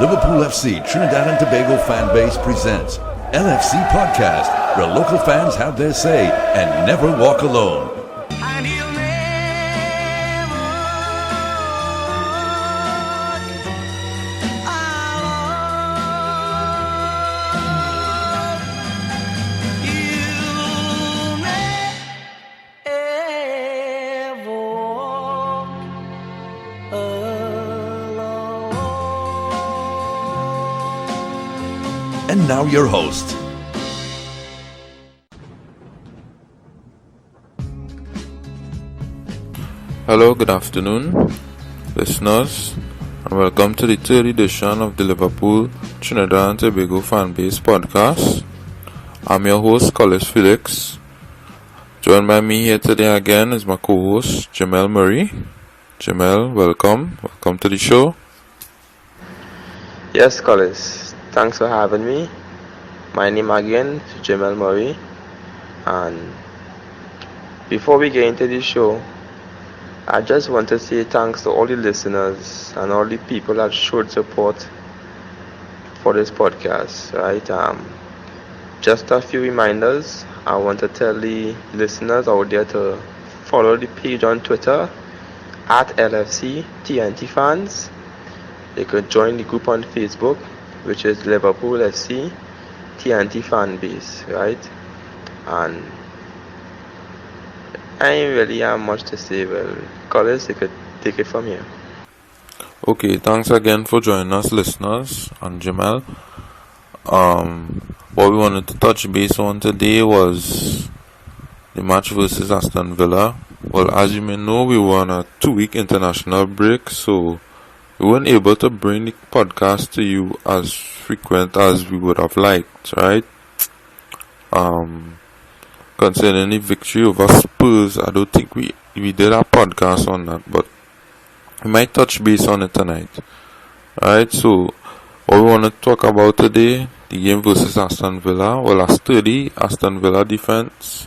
Liverpool FC Trinidad and Tobago Fanbase presents LFC Podcast, where local fans have their say and never walk alone. And now your host. Hello, good afternoon, listeners, and welcome to the third edition of the Liverpool Trinidad and Tobago Fanbase podcast. I'm your host, Collis Felix. Joined by me here today again is my co-host, Jimmel Murray. Jimmel, welcome to the show. Yes, Collis. Thanks for having me. My name again is Jimmel Murray, and before we get into the show, I just want to say thanks to all the listeners and all the people that showed support for this podcast. Right? Just a few reminders. I want to tell the listeners out there to follow the page on Twitter at LFC T&T Fans. They could join the group on Facebook, which is Liverpool FC T&T Fanbase, right? And I ain't really have much to say. Well, Collis, you could take it from here. Okay, thanks again for joining us, listeners, and Jimmel. What we wanted to touch base on today was the match versus Aston Villa. Well, as you may know, we were on a 2-week international break, so we weren't able to bring the podcast to you as frequent as we would have liked, right? Concerning the victory over Spurs, I don't think we did a podcast on that, but we might touch base on it tonight. Right, so what we want to talk about today, the game versus Aston Villa. Well, a sturdy Aston Villa defense,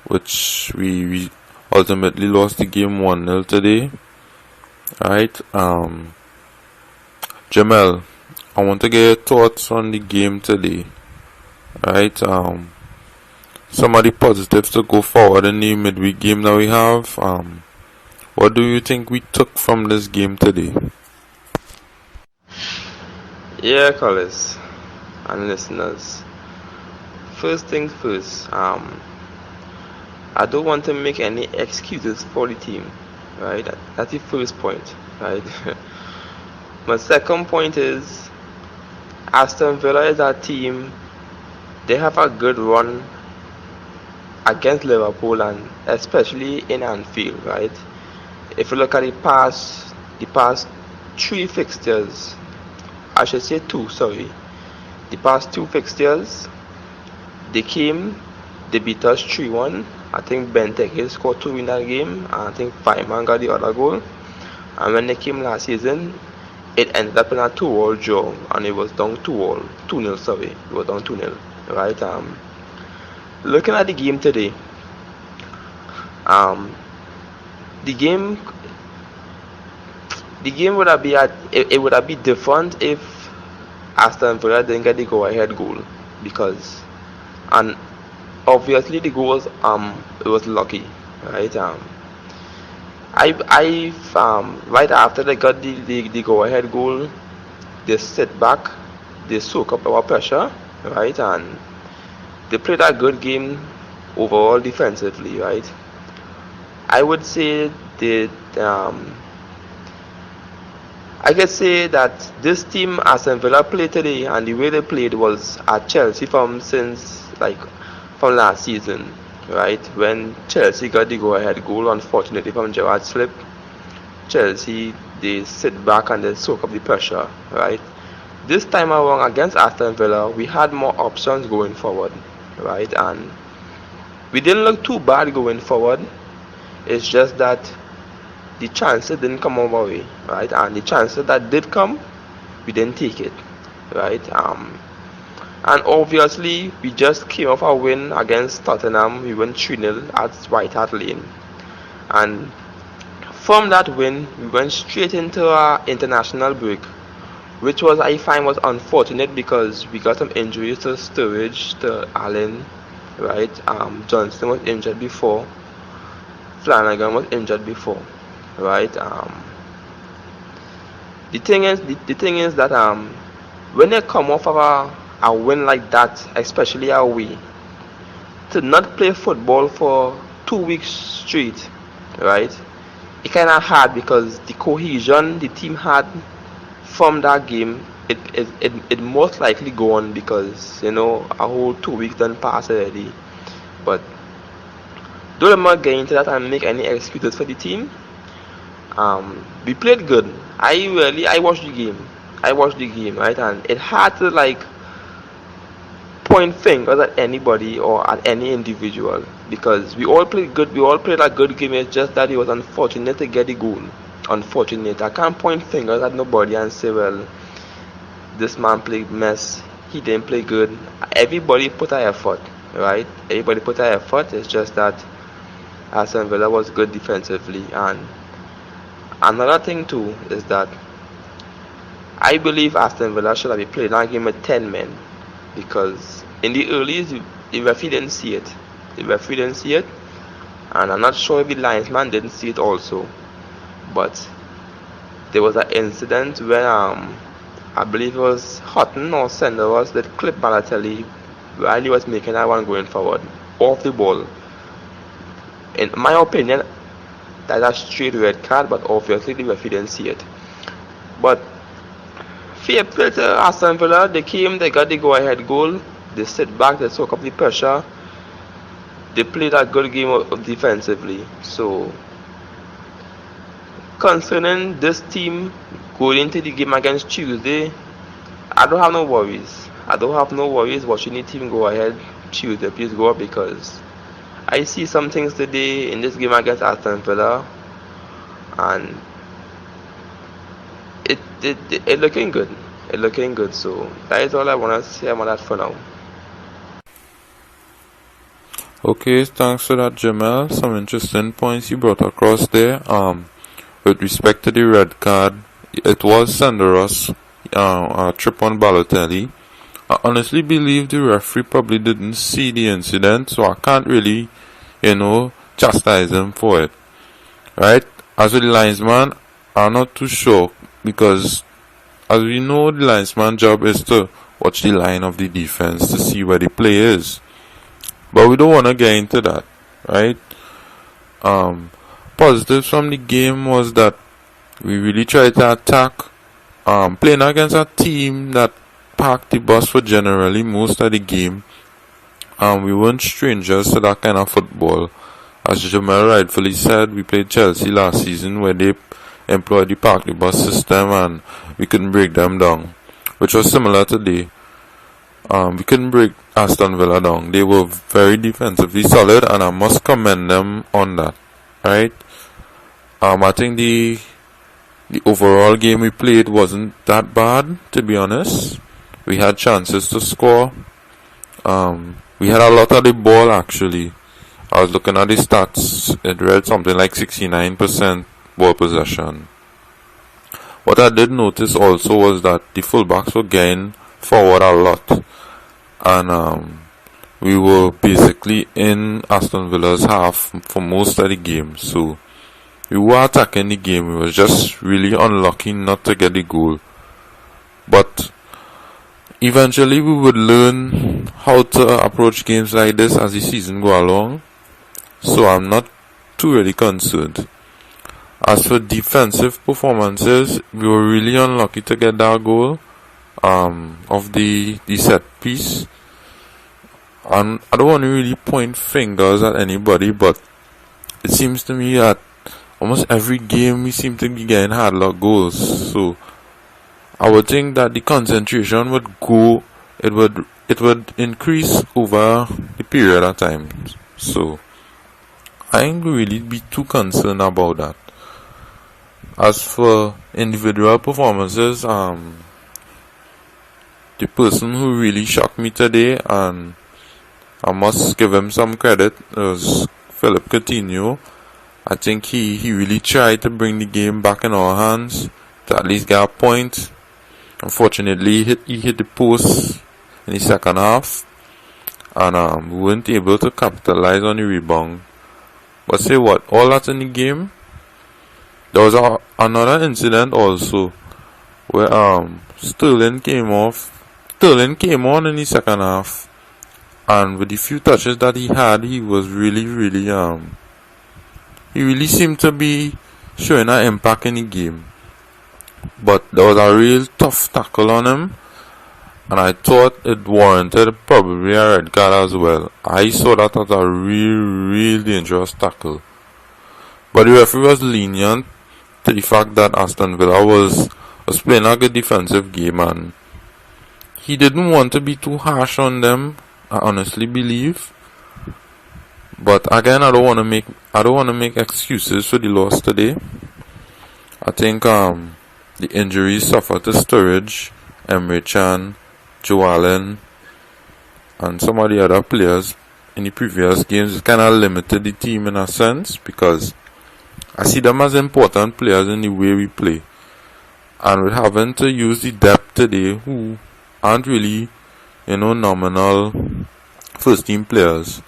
which we ultimately lost the game 1-0 today. Right, Jimmel, I want to get your thoughts on the game today. Right, some of the positives to go forward in the midweek game that we have. What do you think we took from this game today? Yeah, Collis and listeners. First things first, I don't want to make any excuses for the team, right? That's the first point, right? My second point is Aston Villa is a team. They have a good run against Liverpool and especially in Anfield, right? If you look at the past 3 fixtures, I should say 2, sorry. The past 2 fixtures, they beat us 3-1. I think Benteke scored 2 in that game, and I think Fireman got the other goal. And when they came last season, it ended up in a 2-2 draw, and it was down 2-0, sorry. It was down 2-0, right? Looking at the game today, the game would have been different if Aston Villa didn't get the go-ahead goal, and obviously the goal was it was lucky, right? Right after they got the go-ahead goal, they sit back, they soak up our pressure, right? And they played a good game overall defensively, right? I would say I could say that this team Aston Villa played today and the way they played was at Chelsea from last season, right? When Chelsea got the go-ahead goal, unfortunately from Gerrard's slip, Chelsea, they sit back and they soak up the pressure, right? This time around against Aston Villa, we had more options going forward, right? And we didn't look too bad going forward. It's just that the chances didn't come our way, right? And the chances that did come, we didn't take it, right? And obviously, we just came off a win against Tottenham. We won 3-0 at White Hart Lane. And from that win, we went straight into our international break which was I find was unfortunate because we got some injuries to Sturridge, to Allen, right? Johnson was injured before, Flanagan was injured before, right? The thing is that when they come off of a win like that, especially away, to not play football for 2 weeks straight, right? It kind of hard because the cohesion the team had from that game, it most likely gone because a whole 2 weeks done pass already. But don't let me get into that and make any excuses for the team. We played good. I watched the game. Right? And it hard to point fingers at anybody or at any individual because we all played good. We all played a good game. It's just that it was unfortunate to get the goal. Unfortunate. I can't point fingers at nobody and say, well, this man played mess. He didn't play good. Everybody put an effort, right? Everybody put an effort. It's just that Aston Villa was good defensively. And another thing too is that I believe Aston Villa should have played that game with 10 men because in the early the referee didn't see it. And I'm not sure if the linesman didn't see it also. But there was an incident when I believe it was Hutton or Senderos that clipped Balotelli while he was making that one going forward off the ball. In my opinion, that's a straight red card, but obviously the referee didn't see it. But fair play to Aston Villa, they came, they got the go-ahead goal, they sit back, they soak up the pressure, they played a good game defensively. So concerning this team going into the game against Tuesday, I don't have no worries. Watching the team go ahead Tuesday. Please go up because I see some things today in this game against Aston Villa, and it looking good. So that is all I want to say about that for now. Okay, thanks for that, Jimmel. Some interesting points you brought across there. With respect to the red card, it was Senderos, a trip on Balotelli. I honestly believe the referee probably didn't see the incident, so I can't really, chastise him for it. Right? As with the linesman, I'm not too sure because, as we know, the linesman's job is to watch the line of the defense to see where the play is. But we don't want to get into that, right? Positives from the game was that we really tried to attack, playing against a team that parked the bus for generally most of the game. We weren't strangers to that kind of football. As Jimmel rightfully said, we played Chelsea last season where they employed the park the bus system and we couldn't break them down, which was similar today. We couldn't break Aston Villa down. They were very defensively solid and I must commend them on that, right? I think the overall game we played wasn't that bad, to be honest. We had chances to score. We had a lot of the ball actually. I was looking at the stats. It read something like 69% ball possession. What I did notice also was that the fullbacks were getting forward a lot. And we were basically in Aston Villa's half for most of the game. So we were attacking the game. We were just really unlucky not to get the goal. But eventually we would learn how to approach games like this as the season go along. So I'm not too really concerned. As for defensive performances, we were really unlucky to get that goal of the set piece. And I don't want to really point fingers at anybody, but it seems to me that almost every game we seem to be getting hard luck goals. So I would think that the concentration would go, it would increase over the period of time. So I ain't really be too concerned about that. As for individual performances, the person who really shocked me today, and I must give him some credit, was Philip Coutinho. I think he really tried to bring the game back in our hands to at least get a point. Unfortunately, he hit the post in the second half, and we weren't able to capitalize on the rebound. But say what, all that in the game, there was another incident also where Sterling came on in the second half, and with the few touches that he had, he was really he really seemed to be showing an impact in the game. But there was a real tough tackle on him, and I thought it warranted probably a red card as well. I saw that as a real dangerous tackle. But the referee was lenient to the fact that Aston Villa was playing a good defensive game, and he didn't want to be too harsh on them, I honestly believe. But again, I don't want to make excuses for the loss today. I think the injuries suffered to Sturridge, Emre Can, Joe Allen, and some of the other players in the previous games kind of limited the team in a sense, because I see them as important players in the way we play. And with having to use the depth today, who aren't really, nominal first team players,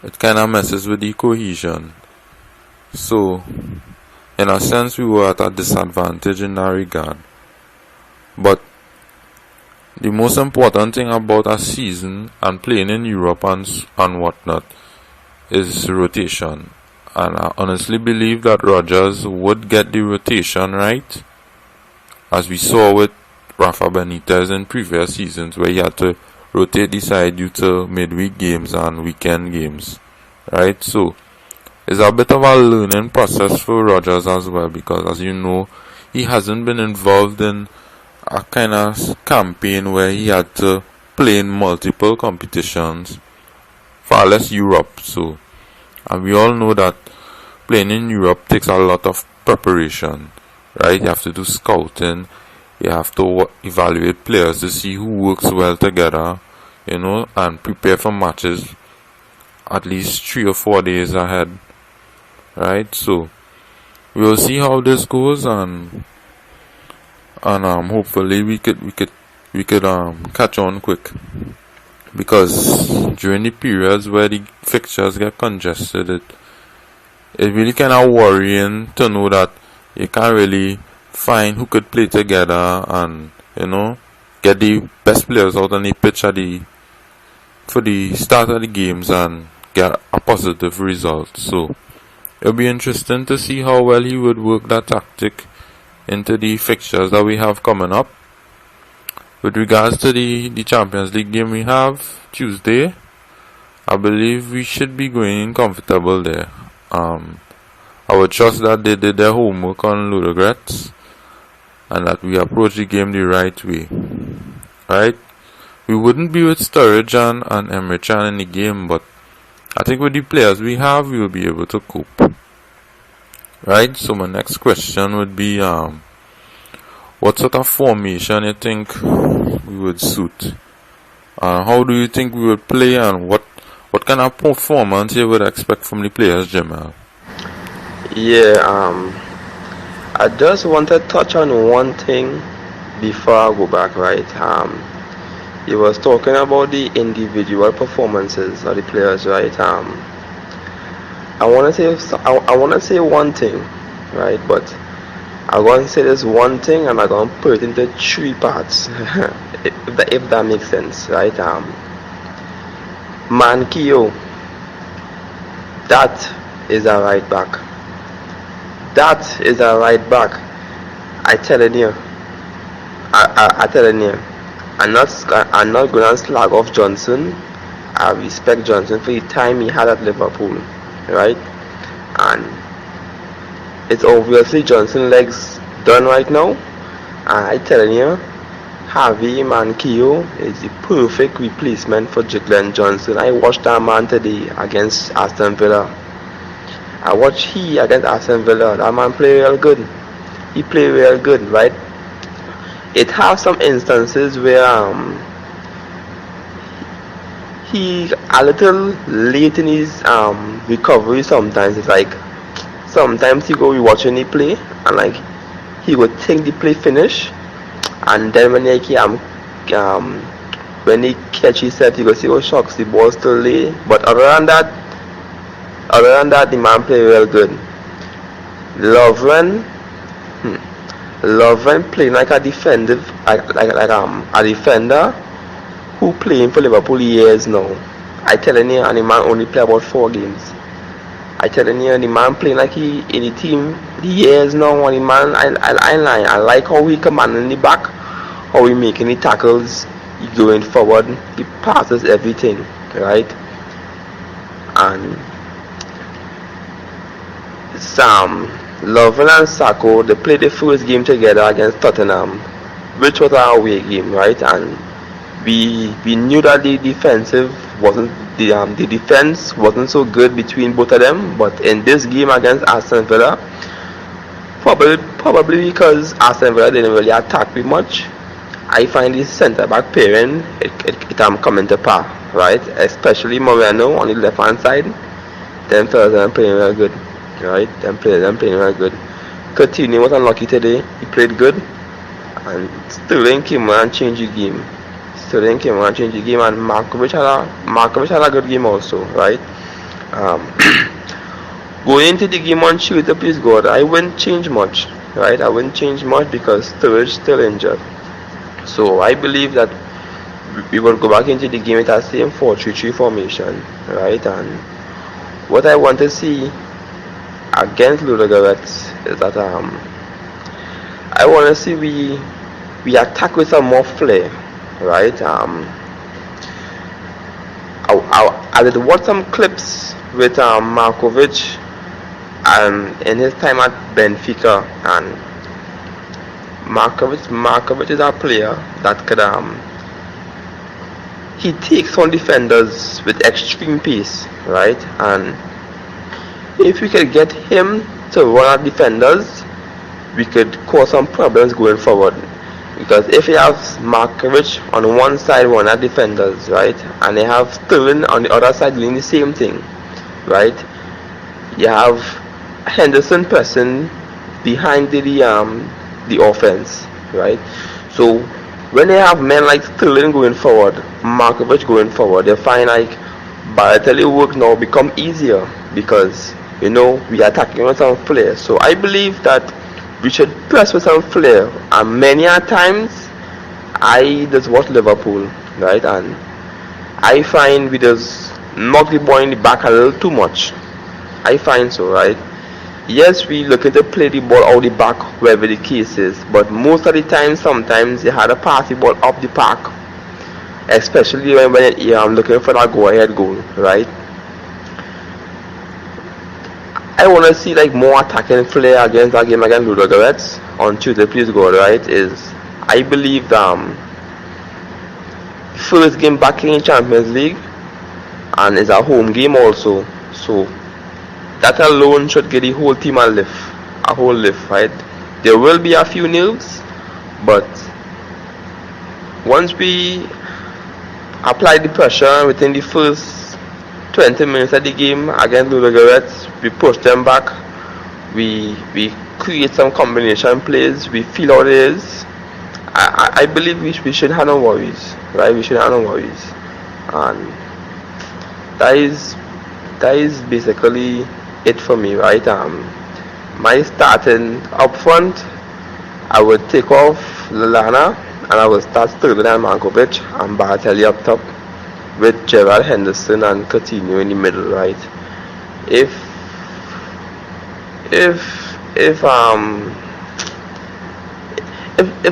it kind of messes with the cohesion. So, in a sense, we were at a disadvantage in that regard. But the most important thing about a season and playing in Europe and whatnot is rotation. And I honestly believe that Rodgers would get the rotation right, as we saw with Rafa Benitez in previous seasons, where he had to rotate the side due to midweek games and weekend games, right? So it's a bit of a learning process for Rodgers as well, because as you know, he hasn't been involved in a kind of campaign where he had to play in multiple competitions, far less Europe. So, and we all know that playing in Europe takes a lot of preparation, right? You have to do scouting, you have to evaluate players to see who works well together, and prepare for matches at least 3 or 4 days ahead, right? So we'll see how this goes, and hopefully we could catch on quick, because during the periods where the fixtures get congested, it really kind of worrying to know that you can't really find who could play together and get the best players out on the pitch for the start of the games and get a positive result. So it'll be interesting to see how well he would work that tactic into the fixtures that we have coming up. With regards to the Champions League game we have Tuesday, I believe we should be going in comfortable there. I would trust that they did their homework on Ludogorets and that we approach the game the right way, right? We wouldn't be with Sturridge and Emre Can in the game, but I think with the players we have, we will be able to cope, right? So my next question would be, what sort of formation you think we would suit? How do you think we would play, and what kind of performance you would expect from the players, Jimmel? Yeah, I just want to touch on one thing before I go back, right? You was talking about the individual performances of the players, right? I want to say one thing, right? But I'm going to say this one thing, and I'm going to put it into 3 parts, if that makes sense, right? Mankio, that is a right back. That is a right back. I telling you. I telling you. I'm not going to slag off Johnson. I respect Johnson for the time he had at Liverpool, right? And it's obviously Johnson legs done right now. And I telling you, Javi Mankio is the perfect replacement for Jiglen Johnson. I watched that man today against Aston Villa. I watched he against Aston Villa. That man play real good. He play real good, right? It has some instances where he a little late in his recovery. Sometimes it's like sometimes he go watching the play and like he would think the play finish, And then when he catch himself, you go see, oh shucks, the ball still lay. But other than that, the man play real good. Lovren, Lovren playing like a defender who playing for Liverpool years now. I telling you, and the man only play about 4 games. I telling you, the man playing like he in the team the years now. And the man, I like how he commanding the back, how he making the tackles, he going forward, he passes everything, right? And Sam, Lovren and Sacco, they played the first game together against Tottenham, which was our away game, right? And we knew that the defense wasn't so good between both of them. But in this game against Aston Villa, probably because Aston Villa didn't really attack me much, I find the centre back pairing it coming to par, right? Especially Moreno on the left hand side. Them fellas are playing real good, right? Them playing real good. Coutinho was unlucky today. He played good, and Sterling came on and changed the game. And Markovic had a good game also, right? Going into the game on Tuesday, please God, I wouldn't change much, right? I wouldn't change much because Sturridge still injured. So I believe that we will go back into the game with that same 4-3-3 formation, right? And what I want to see against Ludogorets is that I want to see we attack with some more flair, right? I did watch some clips with Markovic in his time at Benfica, and Markovic is a player that could he takes on defenders with extreme pace, right? And if we could get him to run at defenders, we could cause some problems going forward. Because if you have Markovic on one side running at defenders, right, and you have Sterling on the other side doing the same thing, right, you have Henderson pressing behind the offense, right? So when they have men like Sterling going forward, Markovic going forward, they find like Balotelli work now become easier because we are attacking with some flair. So I believe that we should press with some flair, and many a times I just watch Liverpool, right, and I find we just knock the ball in the back a little too much. I find so, right? Yes, we looking to play the ball out the back, wherever the case is, but most of the time, sometimes you had to pass the ball up the park, especially when you're looking for that go-ahead goal, right? I want to see like more attacking flair against that game against Ludogorets on Tuesday, please God, right? I believe first game back in Champions League, and it's a home game also, so that alone should give the whole team a whole lift, right? There will be a few nerves, but once we apply the pressure within the first 20 minutes of the game against Ludogorets, we push them back, we create some combination plays, we feel how it is. I believe we should have no worries, right? We should have no worries, and that is basically it for me, right? My starting up front, I would take off Lallana and I will start Sterling and Markovic and Balotelli up top with Gerald Henderson and Coutinho in the middle, right? If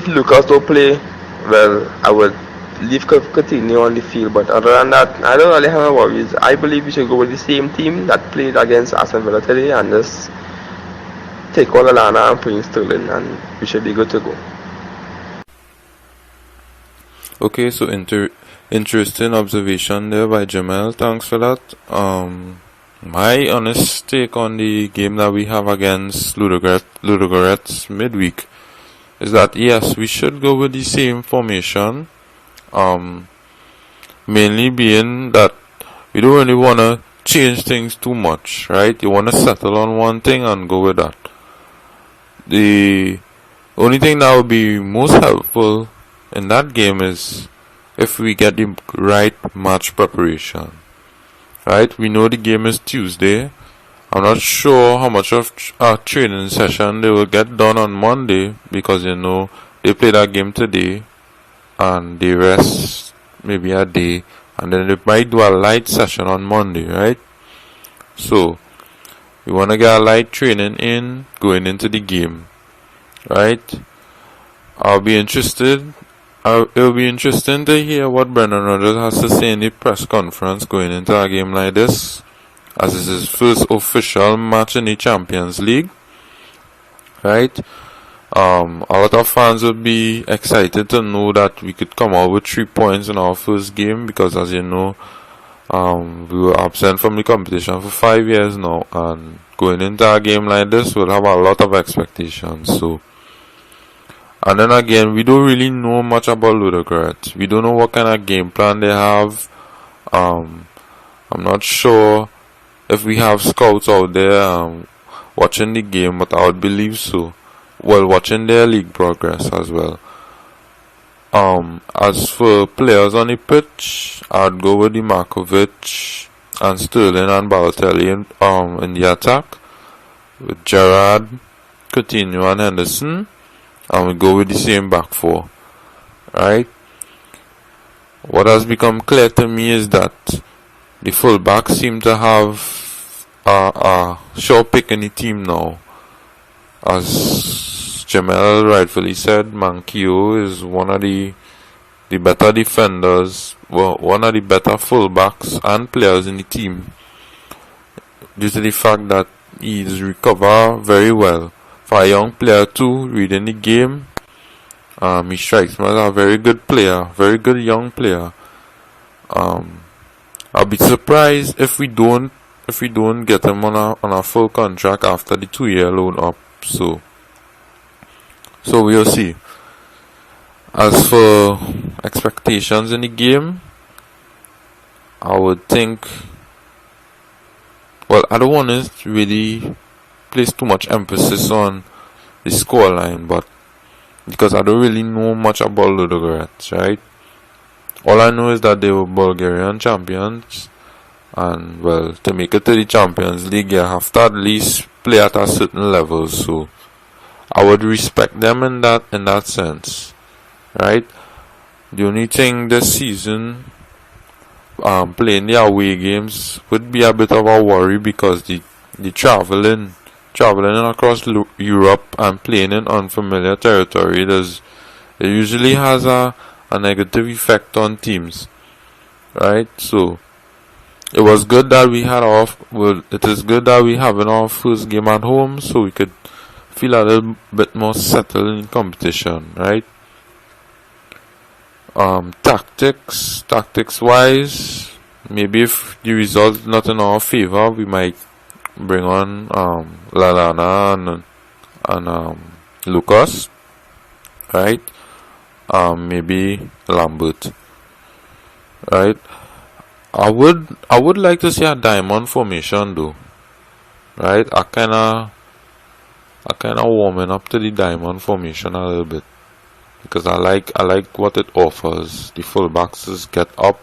Lucas don't play, well, I would leave Coutinho on the field, but other than that, I don't really have no worries. I believe we should go with the same team that played against Aston Villa today and just take all Lallana and put in Sterling, and we should be good to go. Okay, so interesting observation there by Jimmel. Thanks for that. My honest take on the game that we have against Ludogorets midweek is that yes, we should go with the same formation. Mainly being that we don't really want to change things too much, right? You want to settle on one thing and go with that. The Only thing that would be most helpful in that game is if we get the right match preparation. Right? We know the game is Tuesday. I'm not sure how much of a training session they will get done on Monday because they play that game today and they rest maybe a day and then they might do a light session on Monday, right? So we want to get a light training in going into the game, right? It'll be interesting to hear what Brendan Rodgers has to say in the press conference going into a game like this, as this is his first official match in the Champions League, right? A lot of fans would be excited to know that we could come out with 3 points in our first game because, as you know, we were absent from the competition for 5 years now, and going into a game like this, we'll have a lot of expectations. So, and then again, we don't really know much about Ludogorets. We don't know what kind of game plan they have. I'm not sure if we have scouts out there watching the game, but I would believe so. Well, watching their league progress as well. As for players on the pitch, I'd go with the Markovic and Sterling and Balotelli in the attack, with Gerrard, Coutinho and Henderson, and we go with the same back four, right? What has become clear to me is that the fullbacks seem to have a sure pick in the team now. As Jimmel rightfully said, Mankio is one of the better defenders, well, one of the better fullbacks and players in the team, due to the fact that he's recovered very well. For a young player too, reading the game, he strikes me as a very good player, very good young player. I'll be surprised if we don't get him on a full contract after the 2-year loan up. So we'll see. As for expectations in the game, I would think, well, I don't want to really place too much emphasis on the scoreline, but because I don't really know much about Ludogorets, right? All I know is that they were Bulgarian champions, and well, to make it to the Champions League, you have to at least play at a certain level. So I would respect them in that sense, right? The only thing this season, playing the away games would be a bit of a worry because the traveling across Europe and playing in unfamiliar territory, it usually has a negative effect on teams, right? So it was good that it is good that we having our first game at home, so we could feel a little bit more settled in competition, right? Tactics wise, maybe if the result is not in our favor, we might bring on Lallana and Lucas, right? Maybe Lambert, right? I would like to see a diamond formation though, right? I kinda warming up to the diamond formation a little bit because I like what it offers. The fullbacks just get up,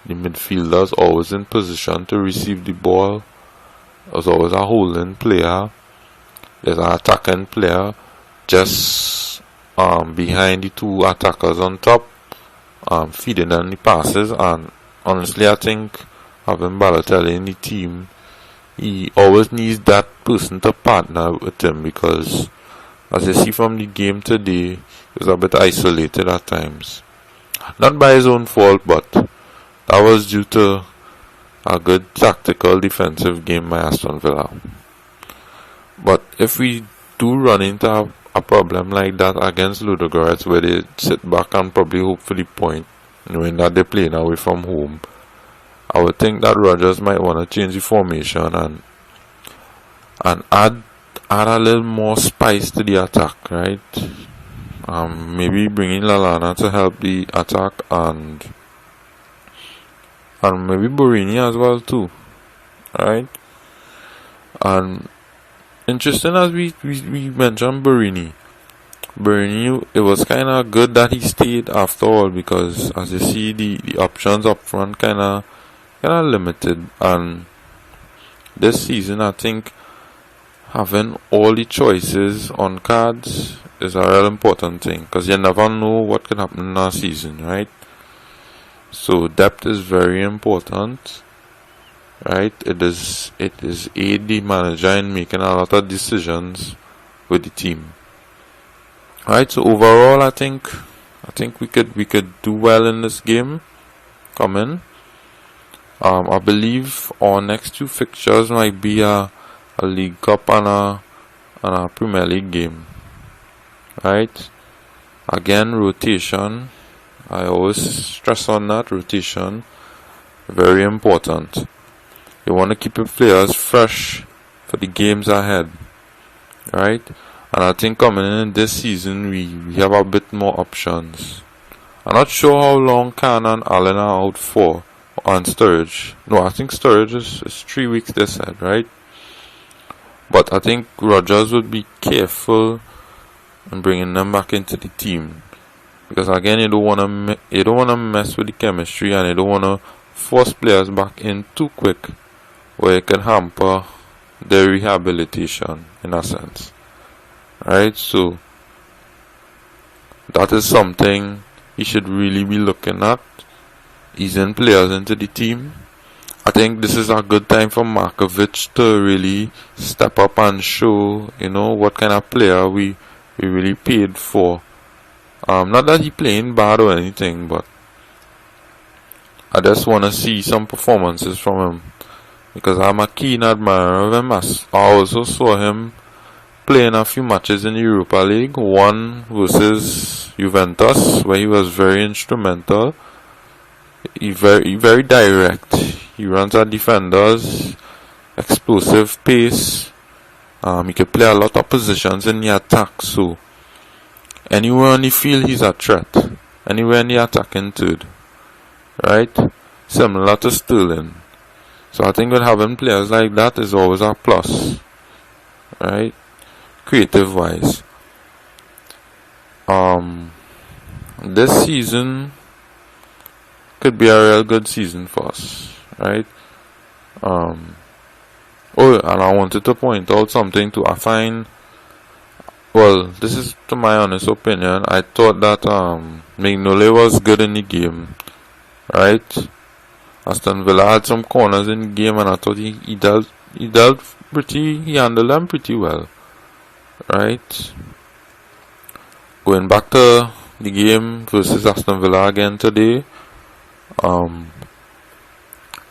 the midfielders always in position to receive the ball. There's always a holding player. There's an attacking player just behind the two attackers on top, feeding them the passes. And honestly, I think having Balotelli in the team, he always needs that person to partner with him because, as you see from the game today, he was a bit isolated at times. Not by his own fault, but that was due to a good tactical defensive game by Aston Villa. But if we do run into a problem like that against Ludogorets, where they sit back and probably hope for the point, knowing that they're playing away from home, I would think that Rodgers might want to change the formation and add a little more spice to the attack, right? Maybe bringing Lallana to help the attack and maybe Borini as well too, right? And interesting as we mentioned Borini, Bernie, it was kind of good that he stayed after all, because as you see, the options up front kind of limited. And this season, I think having all the choices on cards is a real important thing, because you never know what could happen in a season, right? So depth is very important, right? It is aid the manager in making a lot of decisions with the team. Right, so overall, I think we could do well in this game coming. I believe our next two fixtures might be a League Cup and a Premier League game. Right, again, rotation. I always stress on that, rotation, very important. You want to keep your players fresh for the games ahead. Right. And I think coming in this season, we have a bit more options. I'm not sure how long Can and Allen are out for on Sturridge. No, I think Sturridge is 3 weeks, they said, right? But I think Rodgers would be careful in bringing them back into the team, because again, you don't want to mess with the chemistry, and you don't want to force players back in too quick, where it can hamper their rehabilitation in a sense. Right, so that is something he should really be looking at, easing players into the team. I think this is a good time for Markovic to really step up and show, what kind of player we really paid for. Not that he playing bad or anything, but I just want to see some performances from him, because I'm a keen admirer of him. I also saw him playing a few matches in the Europa League, one versus Juventus, where he was very instrumental. He very direct. He runs at defenders, explosive pace. He can play a lot of positions in the attack, so anywhere on the field he's a threat. Anywhere in the attacking third. Right? Similar to Sterling. So I think with having players like that is always a plus. Right? Creative wise, this season could be a real good season for us, right? And I wanted to point out something too. I find, well, this is to my honest opinion, I thought that Mignolet was good in the game, right? Aston Villa had some corners in the game, and I thought he handled them pretty well. Right, going back to the game versus Aston Villa again today,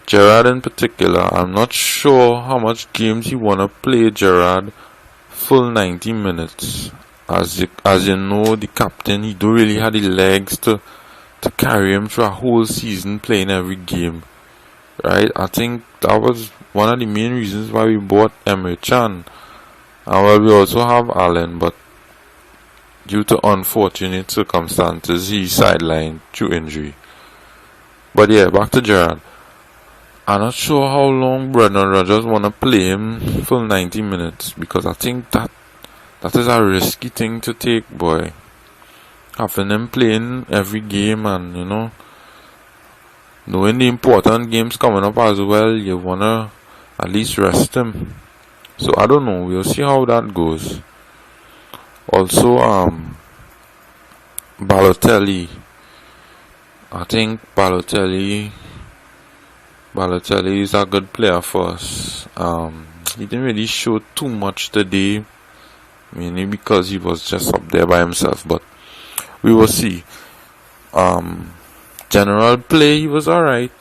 Gerrard in particular, I'm not sure how much games he wanna play Gerrard full 90 minutes. As you know, the captain, he don't really have the legs to carry him through a whole season playing every game. Right, I think that was one of the main reasons why we bought Emre Can. Well, we also have Allen, but due to unfortunate circumstances, he's sidelined through injury. But yeah, back to Gerrard. I'm not sure how long Brendan Rodgers want to play him full 90 minutes, because I think that is a risky thing to take, boy. Having him playing every game, and knowing the important games coming up as well, you want to at least rest him. So I don't know, we'll see how that goes. Also, Balotelli. I think Balotelli is a good player for us. He didn't really show too much today, mainly because he was just up there by himself, but we will see. General play, he was alright.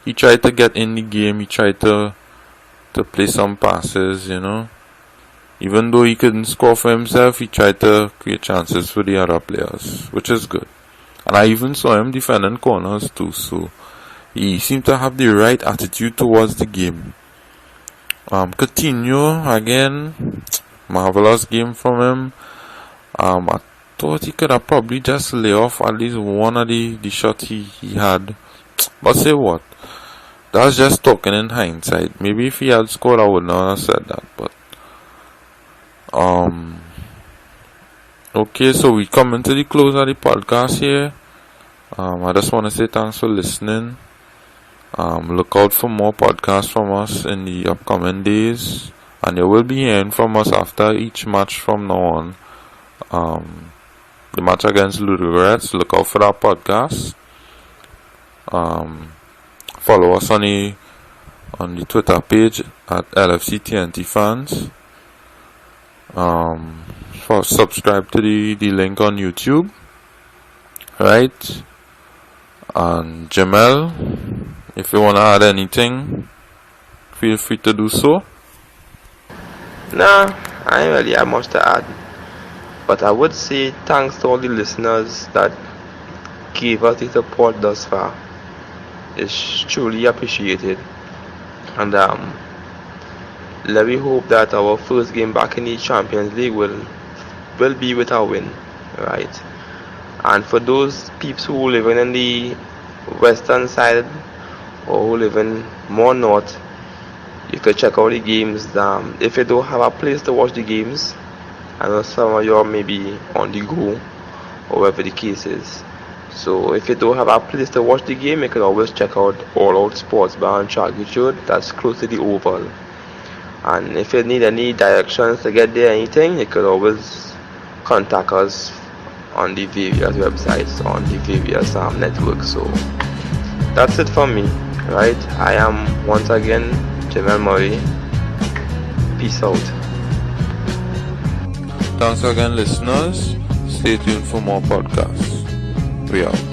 He tried to get in the game, he tried to play some passes, Even though he couldn't score for himself, he tried to create chances for the other players, which is good. And I even saw him defending corners too, so he seemed to have the right attitude towards the game. Coutinho, again, marvelous game from him. I thought he could have probably just lay off at least one of the shots he had. But say what? That's just talking in hindsight. Maybe if he had scored, I would not have said that. But Okay, so we coming to the close of the podcast here. I just want to say thanks for listening. Look out for more podcasts from us in the upcoming days, and you will be hearing from us after each match from now on. The match against Ludogorets, look out for that podcast. Follow us on the Twitter page at LFC T&T Fans. Subscribe to the link on YouTube, right? And Jimmel, if you want to add anything, feel free to do so. Nah, I ain't really have much to add. But I would say thanks to all the listeners that gave us the support thus far. It's truly appreciated. And let me hope that our first game back in the Champions League will be with a win, right? And for those peeps who living in the western side or who live in more north, you could check out the games. If you don't have a place to watch the games, I know some of you are maybe on the go or whatever the case is. So if you don't have a place to watch the game, you can always check out All Out Sports Bar and Charlie Road. That's close to the Oval. And if you need any directions to get there, anything, you could always contact us on the various websites, on the various networks. So that's it for me, right? I am once again Jimmel Murray. Peace out. Thanks again, listeners. Stay tuned for more podcasts. We out.